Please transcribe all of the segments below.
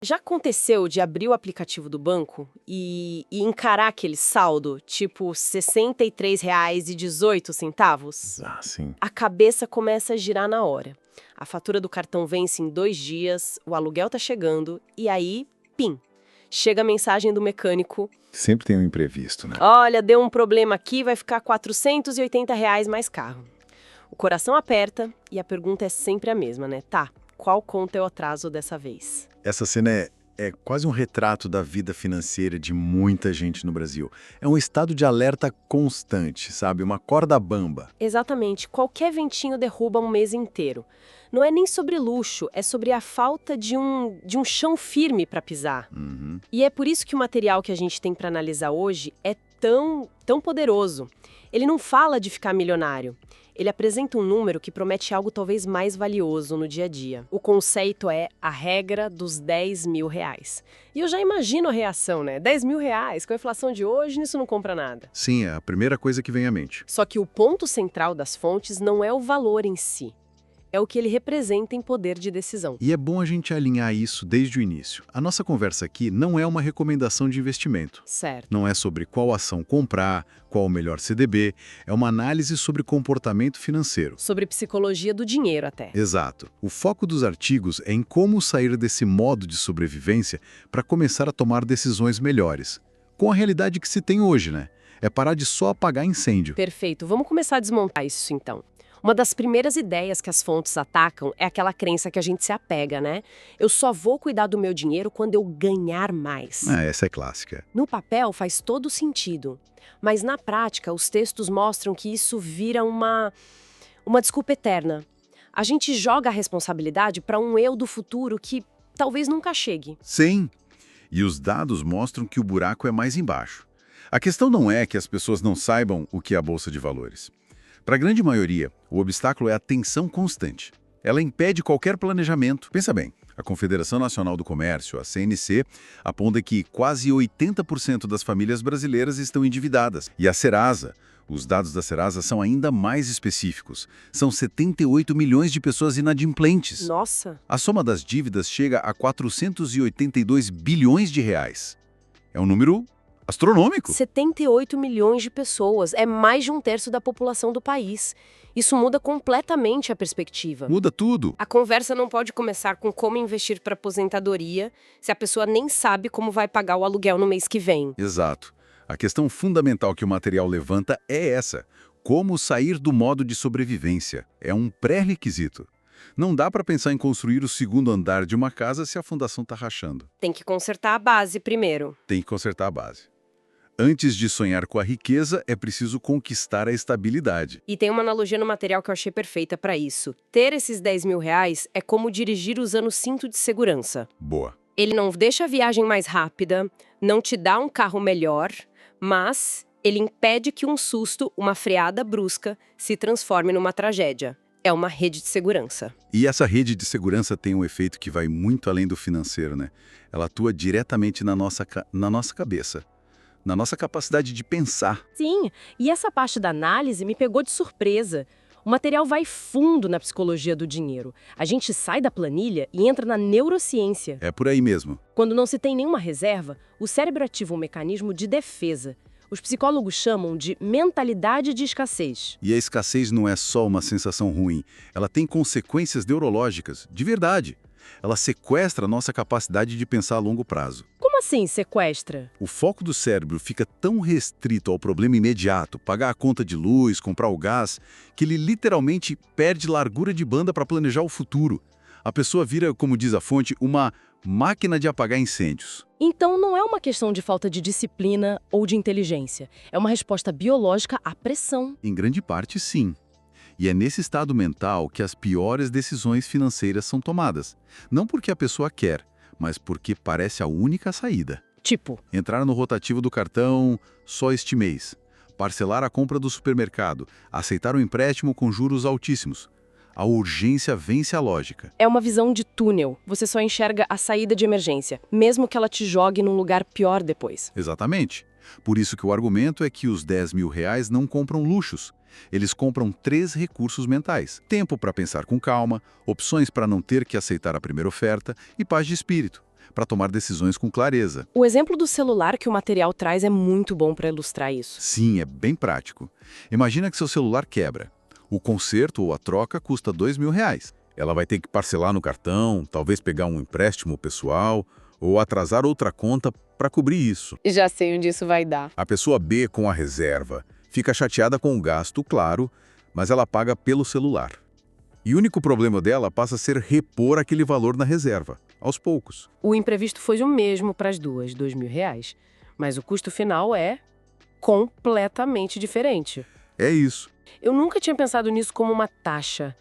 Já aconteceu de abrir o aplicativo do banco e encarar aquele saldo, tipo R$ 63,18? Ah, sim. A cabeça começa a girar na hora. A fatura do cartão vence em 2 dias, o aluguel tá chegando e aí, pim, chega a mensagem do mecânico. Sempre tem um imprevisto, né? Olha, deu um problema aqui, vai ficar R$ 480 mais caro. O coração aperta e a pergunta é sempre a mesma, né? Tá, qual conta é o atraso dessa vez? Essa cena é quase um retrato da vida financeira de muita gente no Brasil. É um estado de alerta constante, sabe? Uma corda bamba. Exatamente, qualquer ventinho derruba um mês inteiro. Não é nem sobre luxo, é sobre a falta de um chão firme para pisar. Uhum. E é por isso que o material que a gente tem para analisar hoje é tão poderoso. Ele não fala de ficar milionário. Ele apresenta um número que promete algo talvez mais valioso no dia a dia. O conceito é a regra dos R$ 10.000. E eu já imagino a reação, né? R$ 10.000, com a inflação de hoje, isso não compra nada. Sim, é a primeira coisa que vem à mente. Só que o ponto central das fontes não é o valor em si. É o que ele representa em poder de decisão. E é bom a gente alinhar isso desde o início. A nossa conversa aqui não é uma recomendação de investimento. Certo. Não é sobre qual ação comprar, qual o melhor CDB. É uma análise sobre comportamento financeiro. Sobre psicologia do dinheiro até. Exato. O foco dos artigos é em como sair desse modo de sobrevivência para começar a tomar decisões melhores. Com a realidade que se tem hoje, né? É parar de só apagar incêndio. Perfeito. Vamos começar a desmontar isso então. Uma das primeiras ideias que as fontes atacam é aquela crença que a gente se apega, né? Eu só vou cuidar do meu dinheiro quando eu ganhar mais. Essa é clássica. No papel faz todo sentido, mas na prática os textos mostram que isso vira uma desculpa eterna. A gente joga a responsabilidade para um eu do futuro que talvez nunca chegue. Sim. E os dados mostram que o buraco é mais embaixo. A questão não é que as pessoas não saibam o que é a Bolsa de Valores. Para a grande maioria, o obstáculo é a tensão constante. Ela impede qualquer planejamento. Pensa bem, a Confederação Nacional do Comércio, a CNC, aponta que quase 80% das famílias brasileiras estão endividadas. E a Serasa, os dados da Serasa são ainda mais específicos. São 78 milhões de pessoas inadimplentes. Nossa! A soma das dívidas chega a 482 bilhões de reais. É um número astronômico. 78 milhões de pessoas, é mais de 1/3 da população do país. Isso muda completamente a perspectiva. Muda tudo. A conversa não pode começar com como investir para aposentadoria se a pessoa nem sabe como vai pagar o aluguel no mês que vem. Exato. A questão fundamental que o material levanta é essa: como sair do modo de sobrevivência. É um pré-requisito. Não dá para pensar em construir o segundo andar de uma casa se a fundação está rachando. Tem que consertar a base primeiro. Tem que consertar a base. Antes de sonhar com a riqueza, é preciso conquistar a estabilidade. E tem uma analogia no material que eu achei perfeita para isso. Ter esses R$ 10.000 é como dirigir usando o cinto de segurança. Boa. Ele não deixa a viagem mais rápida, não te dá um carro melhor, mas ele impede que um susto, uma freada brusca, se transforme numa tragédia. É uma rede de segurança. E essa rede de segurança tem um efeito que vai muito além do financeiro, né? Ela atua diretamente na nossa cabeça, na nossa capacidade de pensar. Sim, e essa parte da análise me pegou de surpresa. O material vai fundo na psicologia do dinheiro. A gente sai da planilha e entra na neurociência. É por aí mesmo. Quando não se tem nenhuma reserva, o cérebro ativa um mecanismo de defesa. Os psicólogos chamam de mentalidade de escassez. E a escassez não é só uma sensação ruim. Ela tem consequências neurológicas, de verdade. Ela sequestra a nossa capacidade de pensar a longo prazo. Como assim sequestra? O foco do cérebro fica tão restrito ao problema imediato, pagar a conta de luz, comprar o gás, que ele literalmente perde largura de banda para planejar o futuro. A pessoa vira, como diz a fonte, uma máquina de apagar incêndios. Então não é uma questão de falta de disciplina ou de inteligência. É uma resposta biológica à pressão. Em grande parte, sim. E é nesse estado mental que as piores decisões financeiras são tomadas. Não porque a pessoa quer, mas porque parece a única saída. Tipo, Entrar no rotativo do cartão só este mês. Parcelar a compra do supermercado. Aceitar um empréstimo com juros altíssimos. A urgência vence a lógica. é uma visão de túnel. Você só enxerga a saída de emergência, mesmo que ela te jogue num lugar pior depois. Exatamente. Por isso que o argumento é que os R$ 10.000 não compram luxos. Eles compram 3 recursos mentais: tempo para pensar com calma, opções para não ter que aceitar a primeira oferta e paz de espírito. para tomar decisões com clareza. O exemplo do celular que o material traz é muito bom para ilustrar isso. Sim, é bem prático. Imagina que seu celular quebra. O conserto ou a troca custa R$ 2.000. Ela vai ter que parcelar no cartão, talvez pegar um empréstimo pessoal ou atrasar outra conta para cobrir isso. Já sei onde isso vai dar. A pessoa B com a reserva fica chateada com o gasto, claro, mas ela paga pelo celular. E o único problema dela passa a ser repor aquele valor na reserva, aos poucos. O imprevisto foi o mesmo para as duas, R$ 2.000. Mas o custo final é completamente diferente. É isso. Eu nunca tinha pensado nisso como uma taxa.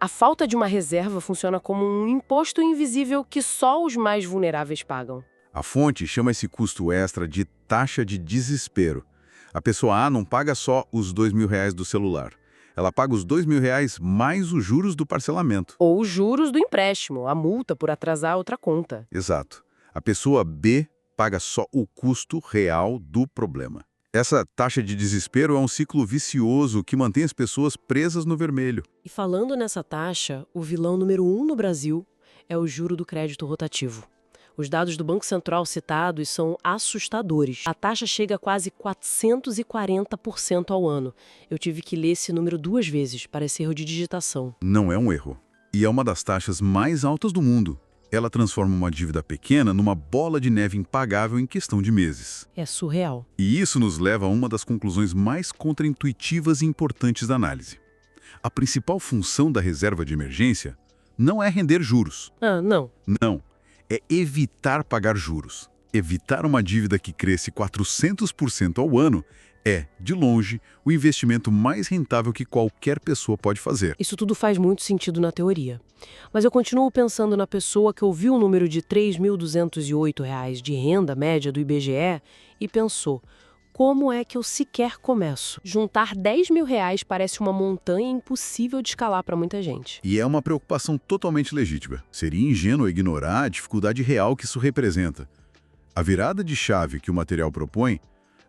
A falta de uma reserva funciona como um imposto invisível que só os mais vulneráveis pagam. A fonte chama esse custo extra de taxa de desespero. A pessoa A não paga só os R$ 2.000 do celular. Ela paga os R$ 2.000 mais os juros do parcelamento. Ou os juros do empréstimo, a multa por atrasar outra conta. Exato. A pessoa B paga só o custo real do problema. Essa taxa de desespero é um ciclo vicioso que mantém as pessoas presas no vermelho. E falando nessa taxa, o vilão número 1 no Brasil é o juro do crédito rotativo. Os dados do Banco Central citados são assustadores. A taxa chega a quase 440% ao ano. Eu tive que ler esse número 2 vezes, parece erro de digitação. Não é um erro. E é uma das taxas mais altas do mundo. Ela transforma uma dívida pequena numa bola de neve impagável em questão de meses. É surreal. E isso nos leva a uma das conclusões mais contraintuitivas e importantes da análise. A principal função da reserva de emergência não é render juros. Não. Não. É evitar pagar juros. Evitar uma dívida que cresce 400% ao ano é, de longe, o investimento mais rentável que qualquer pessoa pode fazer. Isso tudo faz muito sentido na teoria. Mas eu continuo pensando na pessoa que ouviu o número de R$ 3.208 de renda média do IBGE e pensou: como é que eu sequer começo? Juntar R$ 10.000 parece uma montanha impossível de escalar para muita gente. E é uma preocupação totalmente legítima. Seria ingênuo ignorar a dificuldade real que isso representa. A virada de chave que o material propõe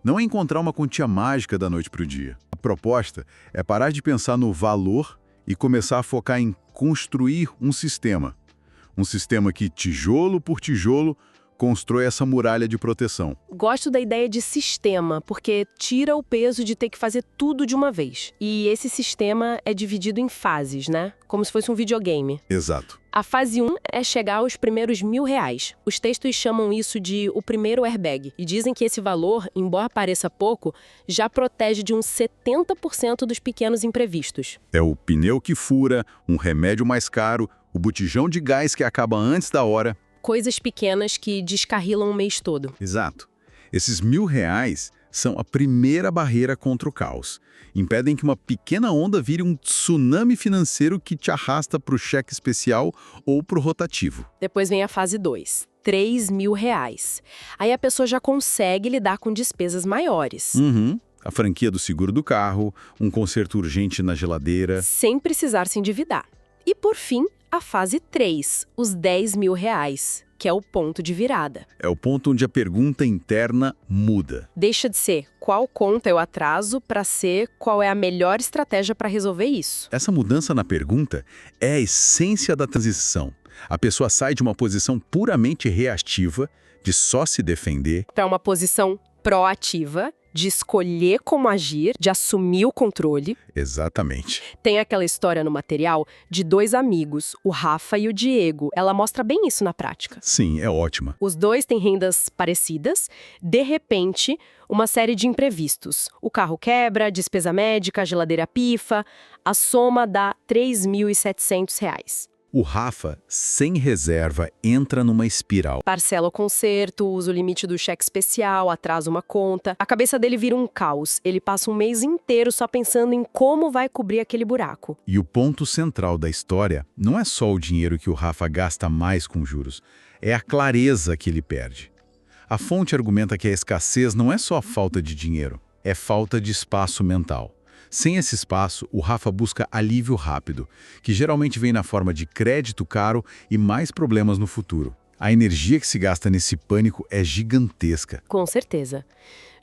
não é encontrar uma quantia mágica da noite para o dia. A proposta é parar de pensar no valor e começar a focar em construir um sistema. Um sistema que, tijolo por tijolo, constrói essa muralha de proteção. Gosto da ideia de sistema, porque tira o peso de ter que fazer tudo de uma vez. E esse sistema é dividido em fases, né? Como se fosse um videogame. Exato. A fase 1 é chegar aos primeiros R$ 1.000. Os textos chamam isso de o primeiro airbag e dizem que esse valor, embora pareça pouco, já protege de uns 70% dos pequenos imprevistos. É o pneu que fura, um remédio mais caro, o botijão de gás que acaba antes da hora. Coisas pequenas que descarrilam o mês todo. Exato. Esses R$ 1.000 são a primeira barreira contra o caos. Impedem que uma pequena onda vire um tsunami financeiro que te arrasta para o cheque especial ou para o rotativo. Depois vem a fase 2, R$ 3.000. Aí a pessoa já consegue lidar com despesas maiores. A franquia do seguro do carro, um conserto urgente na geladeira. Sem precisar se endividar. E por fim, a fase 3, os R$ 10.000, que é o ponto de virada. É o ponto onde a pergunta interna muda. Deixa de ser qual conta eu atraso para ser qual é a melhor estratégia para resolver isso. Essa mudança na pergunta é a essência da transição. A pessoa sai de uma posição puramente reativa, de só se defender, Para uma posição proativa, de escolher como agir, de assumir o controle. exatamente. Tem aquela história no material de 2 amigos, o Rafa e o Diego. Ela mostra bem isso na prática. Sim, é ótima. Os dois têm rendas parecidas. De repente, uma série de imprevistos. O carro quebra, despesa médica, a geladeira pifa. A soma dá R$ 3.700. O Rafa, sem reserva, entra numa espiral. Parcela o conserto, usa o limite do cheque especial, atrasa uma conta. A cabeça dele vira um caos. Ele passa um mês inteiro só pensando em como vai cobrir aquele buraco. E o ponto central da história não é só o dinheiro que o Rafa gasta mais com juros, é a clareza que ele perde. A fonte argumenta que a escassez não é só falta de dinheiro, é falta de espaço mental. Sem esse espaço, o Rafa busca alívio rápido, que geralmente vem na forma de crédito caro e mais problemas no futuro. A energia que se gasta nesse pânico é gigantesca. Com certeza.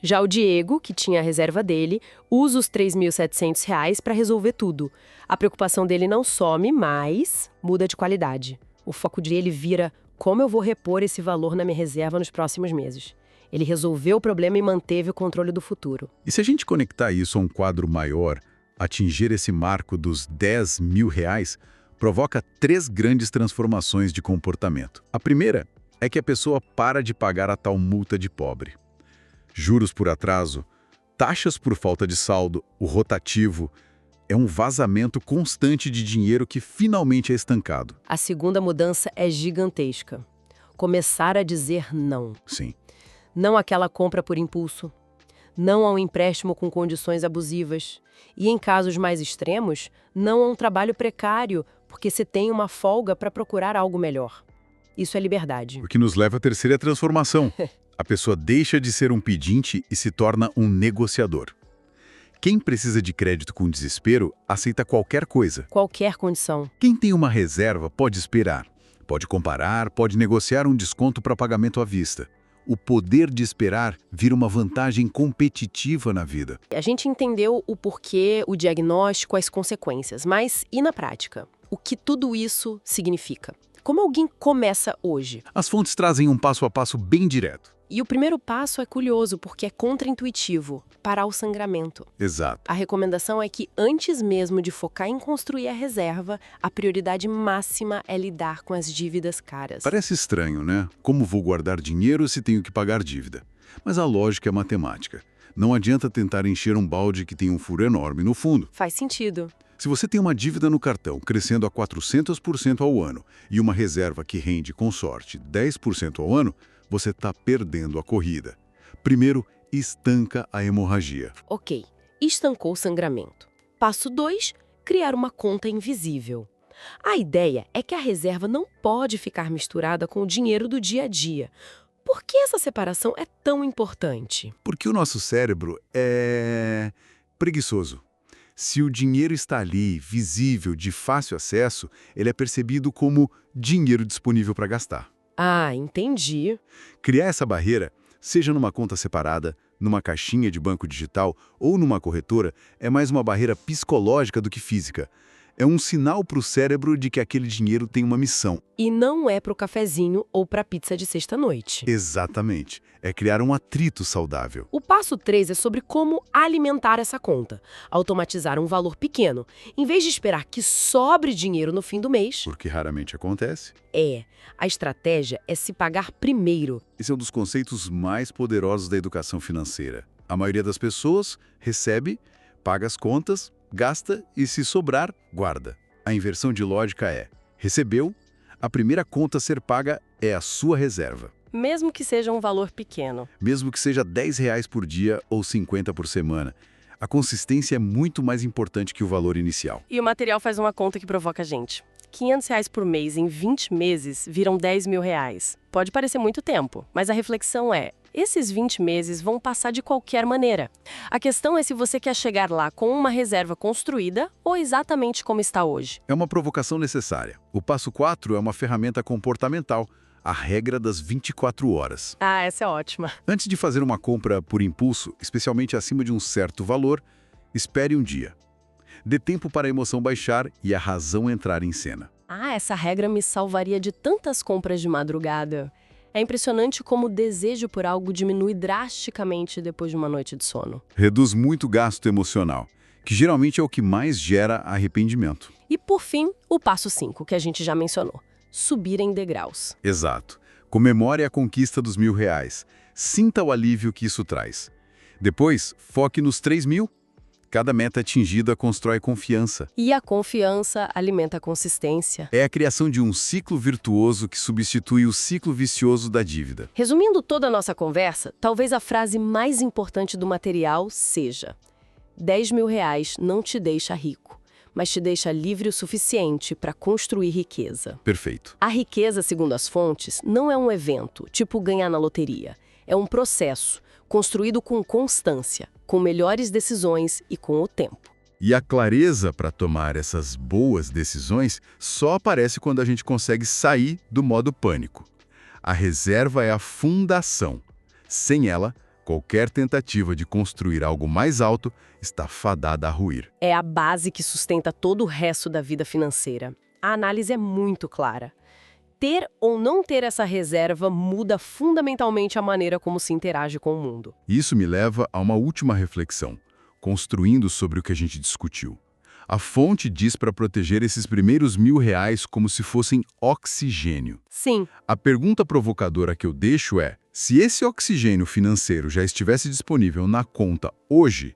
Já o Diego, que tinha a reserva dele, usa os R$ 3.700 para resolver tudo. A preocupação dele não some, mas muda de qualidade. O foco dele vira como eu vou repor esse valor na minha reserva nos próximos meses. Ele resolveu o problema e manteve o controle do futuro. E se a gente conectar isso a um quadro maior, atingir esse marco dos R$ 10.000 provoca 3 grandes transformações de comportamento. A primeira é que a pessoa para de pagar a tal multa de pobre. Juros por atraso, taxas por falta de saldo, o rotativo, é um vazamento constante de dinheiro que finalmente é estancado. A segunda mudança é gigantesca. Começar a dizer não. Sim. Não àquela compra por impulso. Não a um empréstimo com condições abusivas. E, em casos mais extremos, não a um trabalho precário, porque você tem uma folga para procurar algo melhor. Isso é liberdade. O que nos leva à terceira transformação. A pessoa deixa de ser um pedinte e se torna um negociador. Quem precisa de crédito com desespero aceita qualquer coisa. Qualquer condição. Quem tem uma reserva pode esperar, pode comparar, pode negociar um desconto para pagamento à vista. O poder de esperar vira uma vantagem competitiva na vida. A gente entendeu o porquê, o diagnóstico, as consequências, mas e na prática? O que tudo isso significa? Como alguém começa hoje? As fontes trazem um passo a passo bem direto. E o primeiro passo é curioso, porque é contraintuitivo, parar o sangramento. Exato. A recomendação é que, antes mesmo de focar em construir a reserva, a prioridade máxima é lidar com as dívidas caras. Parece estranho, né? Como vou guardar dinheiro se tenho que pagar dívida? Mas a lógica é matemática. Não adianta tentar encher um balde que tem um furo enorme no fundo. Faz sentido. Se você tem uma dívida no cartão crescendo a 400% ao ano e uma reserva que rende, com sorte, 10% ao ano, você está perdendo a corrida. Primeiro, estanca a hemorragia. Ok, estancou o sangramento. Passo 2, criar uma conta invisível. A ideia é que a reserva não pode ficar misturada com o dinheiro do dia a dia. Por que essa separação é tão importante? Porque o nosso cérebro é preguiçoso. Se o dinheiro está ali, visível, de fácil acesso, ele é percebido como dinheiro disponível para gastar. Ah, entendi. Criar essa barreira, seja numa conta separada, numa caixinha de banco digital ou numa corretora, é mais uma barreira psicológica do que física. É um sinal para o cérebro de que aquele dinheiro tem uma missão. E não é para o cafezinho ou para a pizza de sexta-noite. Exatamente. É criar um atrito saudável. O passo 3 é sobre como alimentar essa conta. Automatizar um valor pequeno. Em vez de esperar que sobre dinheiro no fim do mês, Porque raramente acontece. a estratégia é se pagar primeiro. Esse é um dos conceitos mais poderosos da educação financeira. A maioria das pessoas recebe, paga as contas, gasta e, se sobrar, guarda. A inversão de lógica é: recebeu, a primeira conta a ser paga é a sua reserva. Mesmo que seja um valor pequeno. Mesmo que seja R$ 10 por dia ou 50 por semana. A consistência é muito mais importante que o valor inicial. E o material faz uma conta que provoca a gente. R$ 500 por mês em 20 meses viram R$ 10.000. Pode parecer muito tempo, mas a reflexão é: esses 20 meses vão passar de qualquer maneira. A questão é se você quer chegar lá com uma reserva construída ou exatamente como está hoje. É uma provocação necessária. O passo 4 é uma ferramenta comportamental, a regra das 24 horas. Ah, essa é ótima. Antes de fazer uma compra por impulso, especialmente acima de um certo valor, espere um dia. Dê tempo para a emoção baixar e a razão entrar em cena. Ah, essa regra me salvaria de tantas compras de madrugada. É impressionante como o desejo por algo diminui drasticamente depois de uma noite de sono. Reduz muito o gasto emocional, que geralmente é o que mais gera arrependimento. E por fim, o passo 5, que a gente já mencionou: subir em degraus. Exato. Comemore a conquista dos R$ 1.000. Sinta o alívio que isso traz. Depois, foque nos 3.000. Cada meta atingida constrói confiança. E a confiança alimenta a consistência. É a criação de um ciclo virtuoso que substitui o ciclo vicioso da dívida. Resumindo toda a nossa conversa, talvez a frase mais importante do material seja: R$ 10.000 não te deixa rico, mas te deixa livre o suficiente para construir riqueza. Perfeito. A riqueza, segundo as fontes, não é um evento, tipo ganhar na loteria. É um processo, construído com constância, com melhores decisões e com o tempo. E a clareza para tomar essas boas decisões só aparece quando a gente consegue sair do modo pânico. A reserva é a fundação. Sem ela, qualquer tentativa de construir algo mais alto está fadada a ruir. É a base que sustenta todo o resto da vida financeira. A análise é muito clara. ter ou não ter essa reserva muda fundamentalmente a maneira como se interage com o mundo. Isso me leva a uma última reflexão, construindo sobre o que a gente discutiu. A fonte diz para proteger esses primeiros R$ 1.000 como se fossem oxigênio. Sim, A pergunta provocadora que eu deixo é, se esse oxigênio financeiro já estivesse disponível na conta hoje,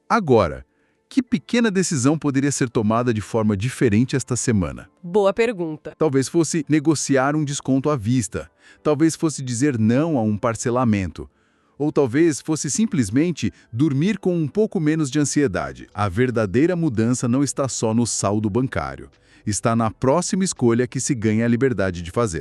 agora, que pequena decisão poderia ser tomada de forma diferente esta semana? boa pergunta. Talvez fosse negociar um desconto à vista, talvez fosse dizer não a um parcelamento, ou talvez fosse simplesmente dormir com um pouco menos de ansiedade. A verdadeira mudança não está só no saldo bancário, está na próxima escolha que se ganha a liberdade de fazer.